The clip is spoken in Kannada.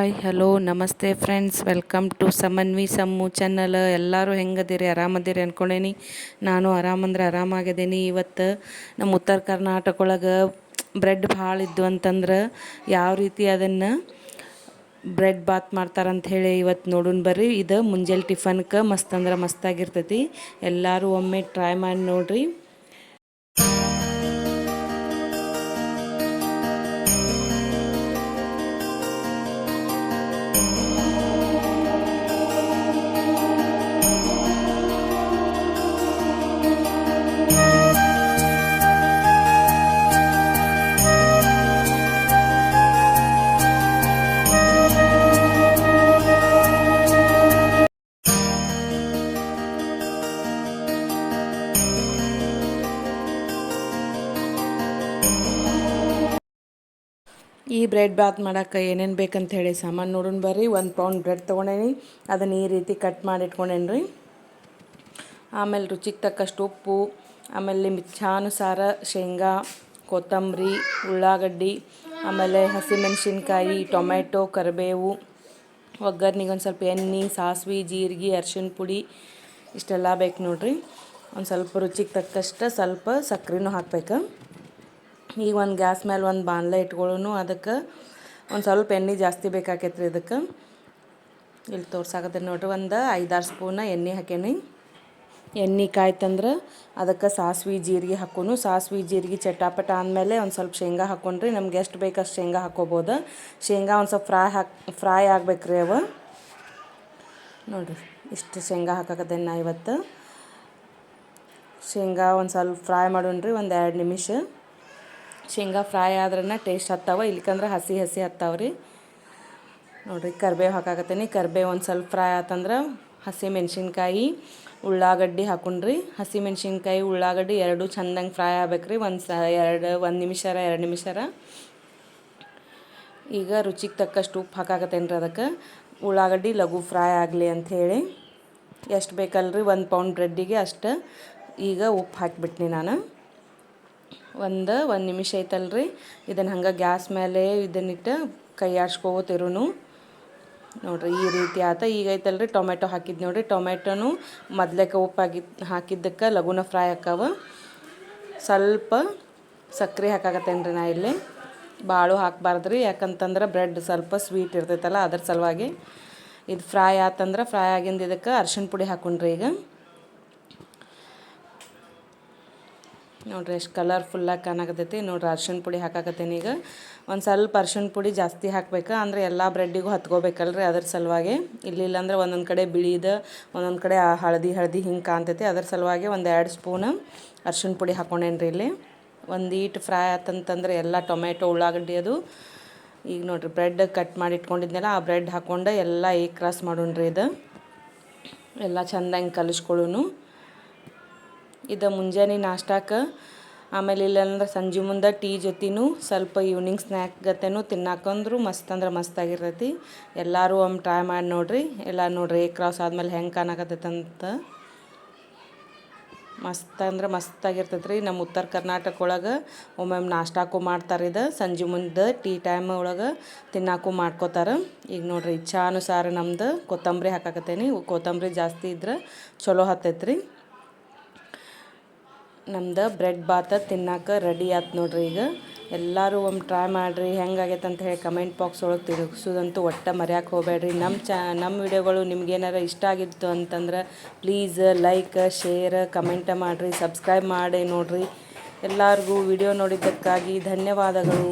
ಹಾಯ್ ಹಲೋ ನಮಸ್ತೆ friends, welcome to Samanvi Sammu channel. ಎಲ್ಲರೂ ಹೆಂಗದಿರಿ? ಆರಾಮದಿರಿ ಅಂದ್ಕೊಂಡೇನಿ. ನಾನು ಆರಾಮಂದ್ರೆ ಆರಾಮಾಗಿದ್ದೀನಿ. ಇವತ್ತು ನಮ್ಮ ಉತ್ತರ ಕರ್ನಾಟಕದೊಳಗೆ ಬ್ರೆಡ್ ಭಾಳ ಇದ್ದು ಅಂತಂದ್ರೆ ಯಾವ ರೀತಿ ಅದನ್ನು ಬ್ರೆಡ್ ಬಾತ್ ಮಾಡ್ತಾರಂತ ಹೇಳಿ ಇವತ್ತು ನೋಡೋಣ ಬರ್ರಿ. ಇದು ಮುಂಜಾನೆ ಟಿಫನ್ಗೆ ಮಸ್ತ್ ಅಂದ್ರೆ ಮಸ್ತಾಗಿರ್ತೈತಿ. ಎಲ್ಲರೂ ಒಮ್ಮೆ ಟ್ರೈ ಮಾಡಿ ನೋಡ್ರಿ. ಈ ಬ್ರೆಡ್ ಬಾತ್ ಮಾಡೋಕೆ ಏನೇನು ಬೇಕಂತ ಹೇಳಿ ಸಾಮಾನು ನೋಡೋಣ ಬರ್ರಿ. 1 ಪೌಂಡ್ ಬ್ರೆಡ್ ತೊಗೊಂಡೇನಿ, ಅದನ್ನು ಈ ರೀತಿ ಕಟ್ ಮಾಡಿ ಇಟ್ಕೊಂಡೇನಿ ರೀ. ಆಮೇಲೆ ರುಚಿಗೆ ತಕ್ಕಷ್ಟು ಉಪ್ಪು, ಆಮೇಲೆ ಮಿಚ್ಚಾನುಸಾರ ಶೇಂಗಾ, ಕೊತ್ತಂಬರಿ, ಉಳ್ಳಾಗಡ್ಡಿ, ಆಮೇಲೆ ಹಸಿಮೆಣಸಿನ್ಕಾಯಿ, ಟೊಮೆಟೊ, ಕರಿಬೇವು, ಒಗ್ಗರ್ನಿಗೆ ಒಂದು ಸ್ವಲ್ಪ ಎಣ್ಣೆ, ಸಾಸಿವೆ, ಜೀರಿಗೆ, ಅರಿಶಿಣ ಪುಡಿ ಇಷ್ಟೆಲ್ಲ ಬೇಕು ನೋಡ್ರಿ. ಒಂದು ಸ್ವಲ್ಪ ರುಚಿಗೆ ತಕ್ಕಷ್ಟು ಸ್ವಲ್ಪ ಸಕ್ಕರೆನೂ ಹಾಕ್ಬೇಕು. ಈಗ ಒಂದು ಗ್ಯಾಸ್ ಮೇಲೆ ಒಂದು ಬಾಣಲೆ ಇಟ್ಕೊಳ್ಳೋನು. ಅದಕ್ಕೆ ಒಂದು ಸ್ವಲ್ಪ ಎಣ್ಣೆ ಜಾಸ್ತಿ ಬೇಕಾಕೈತ್ರಿ. ಇದಕ್ಕೆ ಇಲ್ಲಿ ತೋರ್ಸಾಕತ್ತೀನಿ ನೋಡ್ರಿ. ಒಂದು 5-6 ಸ್ಪೂನ ಎಣ್ಣೆ ಹಾಕೇನಿ. ಎಣ್ಣೆ ಕಾಯ್ತಂದ್ರೆ ಅದಕ್ಕೆ ಸಾಸಿವೆ ಜೀರಿಗೆ ಹಾಕೋನು. ಸಾಸಿವೆ ಜೀರಿಗೆ ಚಟಾಪಟ ಆದಮೇಲೆ ಒಂದು ಸ್ವಲ್ಪ ಶೇಂಗಾ ಹಾಕ್ಕೊಂಡ್ರಿ. ನಮ್ಗೆ ಎಷ್ಟು ಬೇಕಷ್ಟು ಶೇಂಗಾ ಹಾಕ್ಕೋಬೋದು. ಶೇಂಗಾ ಒಂದು ಸ್ವಲ್ಪ ಫ್ರೈ ಆಗ್ಬೇಕ್ರಿ ಅವು ನೋಡಿರಿ. ಇಷ್ಟು ಶೇಂಗಾ ಹಾಕಕತ್ತೇನೆ ನಾ ಇವತ್ತು. ಶೇಂಗಾ ಒಂದು ಸ್ವಲ್ಪ ಫ್ರೈ ಮಾಡೋಣ್ರಿ, ಒಂದು 2 ನಿಮಿಷ. ಶೇಂಗಾ ಫ್ರೈ ಆದ್ರೇ ಟೇಸ್ಟ್ ಹತ್ತಾವ, ಇಲ್ಲಿಕಂದ್ರೆ ಹಸಿ ಹತ್ತಾವ್ರಿ ನೋಡಿರಿ. ಕರಿಬೇವು ಹಾಕಾಕತ್ತೀನಿ. ಕರಿಬೇವು ಒಂದು ಸ್ವಲ್ಪ ಫ್ರೈ ಆತಂದ್ರೆ ಹಸಿ ಮೆಣಸಿನ್ಕಾಯಿ, ಉಳ್ಳಾಗಡ್ಡಿ ಹಾಕೊಂಡ್ರಿ. ಹಸಿ ಮೆಣಸಿನ್ಕಾಯಿ ಉಳ್ಳಾಗಡ್ಡಿ ಎರಡೂ ಚೆಂದಂಗೆ ಫ್ರೈ ಆಗ್ಬೇಕ್ರಿ. ಒಂದು ನಿಮಿಷ 2 ನಿಮಿಷ. ಈಗ ರುಚಿಗೆ ತಕ್ಕಷ್ಟು ಉಪ್ಪು ಹಾಕಾಕತ್ತೇನೆ ರೀ. ಅದಕ್ಕೆ ಉಳ್ಳಾಗಡ್ಡಿ ಲಘು ಫ್ರೈ ಆಗಲಿ ಅಂಥೇಳಿ. ಎಷ್ಟು ಬೇಕಲ್ರಿ 1 ಪೌಂಡ್ ಬ್ರೆಡ್ಡಿಗೆ ಅಷ್ಟು. ಈಗ ಉಪ್ಪು ಹಾಕಿಬಿಟ್ನಿ ನಾನು. ಒಂದು ನಿಮಿಷ ಐತಲ್ರಿ. ಇದನ್ನು ಹಂಗೆ ಗ್ಯಾಸ್ ಮೇಲೆ ಇದನ್ನಿಟ್ಟು ಕೈ ಆಡ್ಸ್ಕೋತಿರುನು ನೋಡಿರಿ. ಈ ರೀತಿ ಆತ. ಈಗ ಐತಲ್ರಿ ಟೊಮೆಟೊ ಹಾಕಿದ್ದು ನೋಡಿರಿ. ಟೊಮೆಟೊನು ಮೊದ್ಲೇಕ ಉಪ್ಪು ಹಾಕಿದ್ದಕ್ಕೆ ಲಘುನ ಫ್ರೈ ಹಾಕಾವ. ಸ್ವಲ್ಪ ಸಕ್ಕರೆ ಹಾಕಾಕತ್ತೇನೆ ರೀ ನಾ ಇಲ್ಲಿ. ಭಾಳ ಹಾಕಬಾರ್ದ್ರಿ, ಯಾಕಂತಂದ್ರೆ ಬ್ರೆಡ್ ಸ್ವಲ್ಪ ಸ್ವೀಟ್ ಇರ್ತೈತಲ್ಲ, ಅದ್ರ ಸಲುವಾಗಿ. ಇದು ಫ್ರೈ ಆತಂದ್ರೆ ಫ್ರೈ ಆಗಿಂದ ಇದಕ್ಕೆ ಅರಿಶಿಣ ಪುಡಿ ಹಾಕೊಂಡ್ರಿ. ಈಗ ನೋಡಿರಿ ಎಷ್ಟು ಕಲರ್ಫುಲ್ಲಾಗಿ ಕಾಣಕತ್ತೈತಿ ನೋಡಿರಿ. ಅರ್ಶಿಣ ಪುಡಿ ಹಾಕಾಕತ್ತೇನೆ. ಈಗ ಒಂದು ಸ್ವಲ್ಪ ಅರ್ಶಿಣ ಪುಡಿ ಜಾಸ್ತಿ ಹಾಕ್ಬೇಕು, ಅಂದರೆ ಎಲ್ಲ ಬ್ರೆಡ್ಡಿಗೂ ಹತ್ಕೋಬೇಕಲ್ರಿ, ಅದ್ರ ಸಲುವಾಗಿ. ಇಲ್ಲಿಲ್ಲಾಂದ್ರೆ ಒಂದೊಂದು ಕಡೆ ಬಿಳಿದು, ಒಂದೊಂದು ಕಡೆ ಹಳದಿ ಹಿಂಗೆ ಕಾಣ್ತೈತಿ. ಅದ್ರ ಸಲುವಾಗಿ ಒಂದು 2 ಸ್ಪೂನ್ ಅರ್ಶಿಣ ಪುಡಿ ಹಾಕ್ಕೊಂಡೇನಿ ರೀ ಇಲ್ಲಿ. ಒಂದು ಈಟ್ ಫ್ರೈ ಆತಂತಂದ್ರೆ ಎಲ್ಲ ಟೊಮೆಟೊ ಉಳ್ಳಾಗಡ್ಡಿ ಅದು. ಈಗ ನೋಡಿರಿ ಬ್ರೆಡ್ ಕಟ್ ಮಾಡಿ ಇಟ್ಕೊಂಡಿದ್ನಲ್ಲ, ಆ ಬ್ರೆಡ್ ಹಾಕ್ಕೊಂಡು ಎಲ್ಲ ಕ್ರಾಸ್ ಮಾಡೋಣ್ರಿ. ಇದು ಎಲ್ಲ ಚೆಂದಂಗೆ ಕಲಿಸ್ಕೊಳ್ಳೋನು. ಇದು ಮುಂಜಾನೆ ನಾಷ್ಟಕ್ಕೆ, ಆಮೇಲೆ ಇಲ್ಲಾಂದ್ರೆ ಸಂಜೆ ಮುಂದೆ ಟೀ ಜೊತೆನೂ ಸ್ವಲ್ಪ ಈವ್ನಿಂಗ್ ಸ್ನ್ಯಾಕ್ ಗತೆನೂ ತಿನ್ನಾಕಂದ್ರು ಮಸ್ತ್ ಅಂದ್ರೆ ಮಸ್ತಾಗಿರ್ತೈತಿ. ಎಲ್ಲರೂ ಒಮ್ಮೆ ಟ್ರೈ ಮಾಡಿ ನೋಡಿರಿ. ಎಲ್ಲ ನೋಡಿರಿ ಕ್ರಾಸ್ ಆದಮೇಲೆ ಹೆಂಗೆ ಕಾಣಕತ್ತೈತಂತ. ಮಸ್ತ್ ಅಂದ್ರೆ ಮಸ್ತಾಗಿರ್ತೈತೆ ರೀ. ನಮ್ಮ ಉತ್ತರ ಕರ್ನಾಟಕ ಒಳಗೆ ಒಮ್ಮೊಮ್ಮೆ ನಾಷ್ಟಾಕು ಮಾಡ್ತಾರೆ. ಇದು ಸಂಜೆ ಮುಂದೆ ಟೀ ಟೈಮ್ ಒಳಗೆ ತಿನ್ನಾಕು ಮಾಡ್ಕೋತಾರೆ. ಈಗ ನೋಡಿರಿ ಇಚ್ಛಾನುಸಾರ ನಮ್ದು ಕೊತ್ತಂಬರಿ ಹಾಕಾಕತ್ತೇನೆ. ಕೊತ್ತಂಬರಿ ಜಾಸ್ತಿ ಇದ್ರೆ ಚಲೋ ಹತ್ತೈತ್ರಿ. ನಮ್ದು ಬ್ರೆಡ್ ಬಾತ್ ತಿನ್ನಕ್ಕೆ ರೆಡಿ ಆಯ್ತು ನೋಡ್ರಿ. ಈಗ ಎಲ್ಲರೂ ಒಮ್ಮೆ ಟ್ರೈ ಮಾಡಿರಿ. ಹೆಂಗಾಗೈತೆ ಅಂತ ಹೇಳಿ ಕಮೆಂಟ್ ಬಾಕ್ಸ್ ಒಳಗೆ ತಿಳಿಸೋದಂತೂ ಒಟ್ಟು ಮರ್ಯಾಕೆ ಹೋಗಬೇಡ್ರಿ. ನಮ್ಮ ವಿಡಿಯೋಗಳು ನಿಮ್ಗೇನಾರ ಇಷ್ಟ ಆಗಿತ್ತು ಅಂತಂದ್ರೆ ಪ್ಲೀಸ್ ಲೈಕ್, ಶೇರ್, ಕಮೆಂಟ್ ಮಾಡಿರಿ, ಸಬ್ಸ್ಕ್ರೈಬ್ ಮಾಡಿ ನೋಡಿರಿ. ಎಲ್ಲರಿಗೂ ವಿಡಿಯೋ ನೋಡಿದ್ದಕ್ಕಾಗಿ ಧನ್ಯವಾದಗಳು.